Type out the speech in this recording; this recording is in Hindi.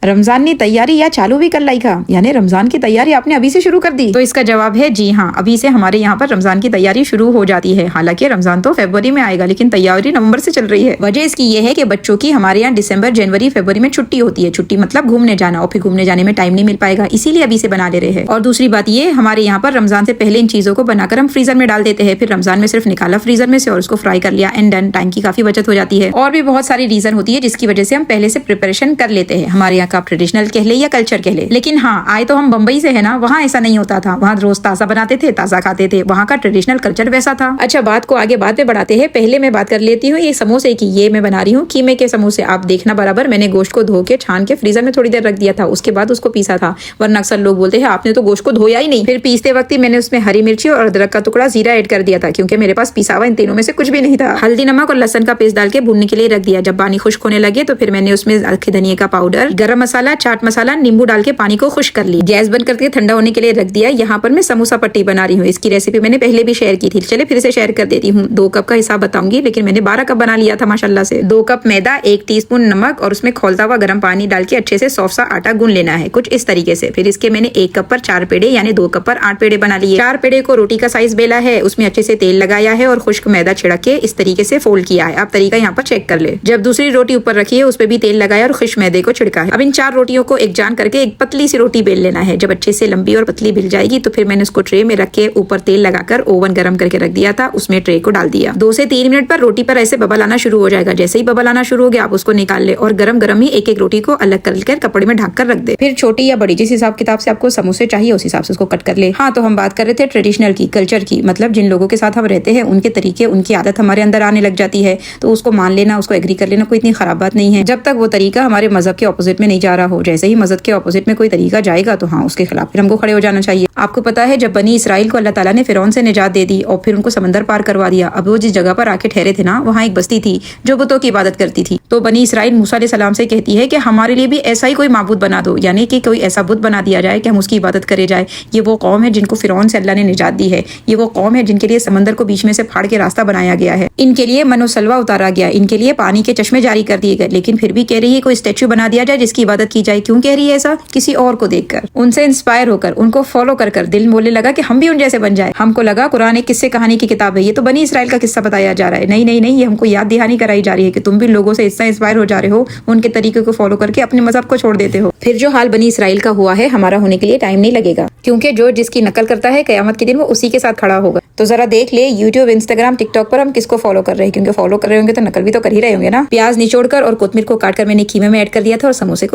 रमजान की तैयारी या चालू भी कर लाई का, यानी रमजान की तैयारी आपने अभी से शुरू कर दी? तो इसका जवाब है जी हाँ, अभी से हमारे यहाँ पर रमजान की तैयारी शुरू हो जाती है। हालांकि रमजान तो फरवरी में आएगा, लेकिन तैयारी नवंबर से चल रही है। वजह इसकी ये है कि बच्चों की हमारे यहाँ दिसंबर, जनवरी, फरवरी में छुट्टी होती है। छुट्टी मतलब घूमने जाना, और फिर घूमने जाने में टाइम नहीं मिल पाएगा, इसीलिए अभी से बना ले रहे हैं। और दूसरी बात ये, हमारे यहाँ पर रमजान से पहले इन चीजों को बनाकर हम फ्रीजर में डाल देते हैं। फिर रमजान में सिर्फ निकाला फ्रीजर में से और उसको फ्राई कर लिया, एंड डन। टाइम की काफी बचत हो जाती है। और भी बहुत सारी रीजन होती है जिसकी वजह से हम पहले से प्रिपरेशन कर लेते हैं। हमारे यहाँ का ट्रेडिशनल कह ले या कल्चर कह ले। लेकिन हाँ, आए तो हम बम्बई से है ना, वहाँ ऐसा नहीं होता था। वहाँ रोज ताजा बनाते थे, ताजा खाते थे। वहाँ का ट्रेडिशनल कल्चर वैसा था। अच्छा, बात को आगे बाद में बढ़ाते हैं। पहले मैं बात कर लेती हूँ ये समोसे की। ये मैं बना रही हूँ कीमे के समोसे। आप देखना बराबर, मैंने गोश्त को धो के छान के फ्रीजर में थोड़ी देर रख दिया था, उसके बाद उसको पीसा था। वरना अक्सर लोग बोलते हैं आपने तो गोश्त को धोया ही नहीं। फिर पीसते वक्त ही मैंने उसमें हरी मिर्ची और अदरक का टुकड़ा, जीरा ऐड कर दिया था, क्योंकि मेरे पास पिसा हुआ इन तीनों में से कुछ भी नहीं था। हल्दी, नमक और लहसुन का पेस्ट डाल के भूनने के लिए रख दिया। जब पानी खुश्क होने लगे तो फिर मैंने उसमें धनिया का पाउडर, गरम मसाला, चाट मसाला, नींबू डाल के पानी को खुश्क कर ली। गैस बंद करके ठंडा होने के लिए रख दिया। यहाँ पर मैं समोसा पट्टी बना रही हूँ। इसकी रेसिपी मैंने पहले भी शेयर की थी, चले फिर से शेयर कर देती हूँ। 2 कप का हिसाब बताऊंगी, लेकिन मैंने 12 कप बना लिया था माशाल्लाह से। 2 कप मैदा, 1 टीस्पून नमक और उसमें खौलता हुआ गर्म पानी डाल के अच्छे से सॉफ्ट सा आटा गूंद लेना है, कुछ इस तरीके से। फिर इसके मैंने 1 कप पर 4 पेड़े, यानी 2 कप पर 8 पेड़े बना लिए। 4 पेड़े को रोटी का साइज बेला है, उसमें अच्छे से तेल लगाया है और खुश्क मैदा छिड़क के इस तरीके से फोल्ड किया है। आप तरीका यहाँ पर चेक कर ले। जब दूसरी रोटी ऊपर रखी है, उस पर भी तेल लगाया और खुश्क मैदे को छिड़का है। अब इन 4 रोटियों को एक जान करके एक पतली सी रोटी बेल लेना है। जब अच्छे से लंबी और पतली बेल जाएगी तो फिर मैंने उसको ट्रे में रख के ऊपर तेल लगाकर ओवन गर्म करके रख दिया था, उसमें ट्रे को डाल दिया। 2 से 3 मिनट पर रोटी पर ऐसे बबल आना शुरू हो जाएगा। जैसे ही बबल आना शुरू हो गया, आप उसको निकाल ले और गरम गरम ही एक एक रोटी को अलग कर कपड़े में ढक कर रख दे। फिर छोटी या बड़ी जिस हिसाब किताब से आपको समोसे चाहिए उस हिसाब से उसको कट कर ले। हाँ, तो हम बात कर रहे थे ट्रेडिशनल की, कल्चर की, मतलब जिन लोगों के साथ हम रहते हैं उनके तरीके, उनकी आदत हमारे अंदर आने लग जाती है, तो उसको मान लेना, उसको एग्री कर लेना कोई इतनी खराब बात नहीं है, जब तक वो तरीका हमारे मजहब के ऑपोजिट में नहीं जा रहा हो। जैसे ही मजहब के ऑपोजिट में कोई तरीका जाएगा तो हाँ, उसके खिलाफ फिर हमको खड़े हो जाना चाहिए। आपको पता है, जब बनी इसराइल को अल्लाह ताला ने फिरौन से निजात दे दी और फिर उनको समंदर पार करवा दिया, अब वो जिस जगह पर आके ठहरे थे ना, वहाँ एक बस्ती थी जो बुतों की इबादत करती थी। तो बनी इसराइल मूसा अलैहिस्सलाम से कहती है कि हमारे लिए भी ऐसा ही कोई माबूद बना दो, यानी कि कोई ऐसा बुत बना दिया जाए कि हम उसकी इबादत करे जाए। ये वो कौम है जिनको फिरौन से अल्लाह ने निजात दी है। ये वो कौम है जिनके लिए समंदर को बीच में से फाड़ के रास्ता बनाया गया है। इनके लिए मनोसलवा उतारा गया, इनके लिए पानी के चश्मे जारी कर दिए गए। लेकिन फिर भी कह रही है कोई स्टेच्यू बना दिया जाए जिसकी इबादत की जाए। क्यों कह रही है ऐसा? किसी और को देखकर, उनसे इंस्पायर होकर, उनको फॉलो कर दिल बोलने लगा कि हम भी उन जैसे बन जाए। हमको लगा कुरान एक किस्से कहानी की किताब है, ये तो बनी इसराइल का किस्सा बताया जा रहा है। नहीं नहीं नहीं, ये हमको याद दहानी कराई जा रही है कि तुम भी लोगों से इतना इंस्पायर हो जा रहे हो, उनके तरीके को फॉलो करके अपने मजहब को छोड़ देते हो। फिर जो हाल बनी इसराइल का हुआ है, हमारा होने के लिए टाइम नहीं लगेगा, क्योंकि जो जिसकी नकल करता है कयामत के दिन वो उसी के साथ खड़ा होगा। तो जरा देख ले यूट्यूब, इंस्टाग्राम, टिकटॉक पर हम किसको फॉलो कर रहे हैं, क्योंकि फॉलो कर रहे होंगे तो नकल भी तो कर ही रहे होंगे ना। प्याज निचोड़कर और कोतमीर को काटकर मैंने कीमे में ऐड कर दिया था और समोसे को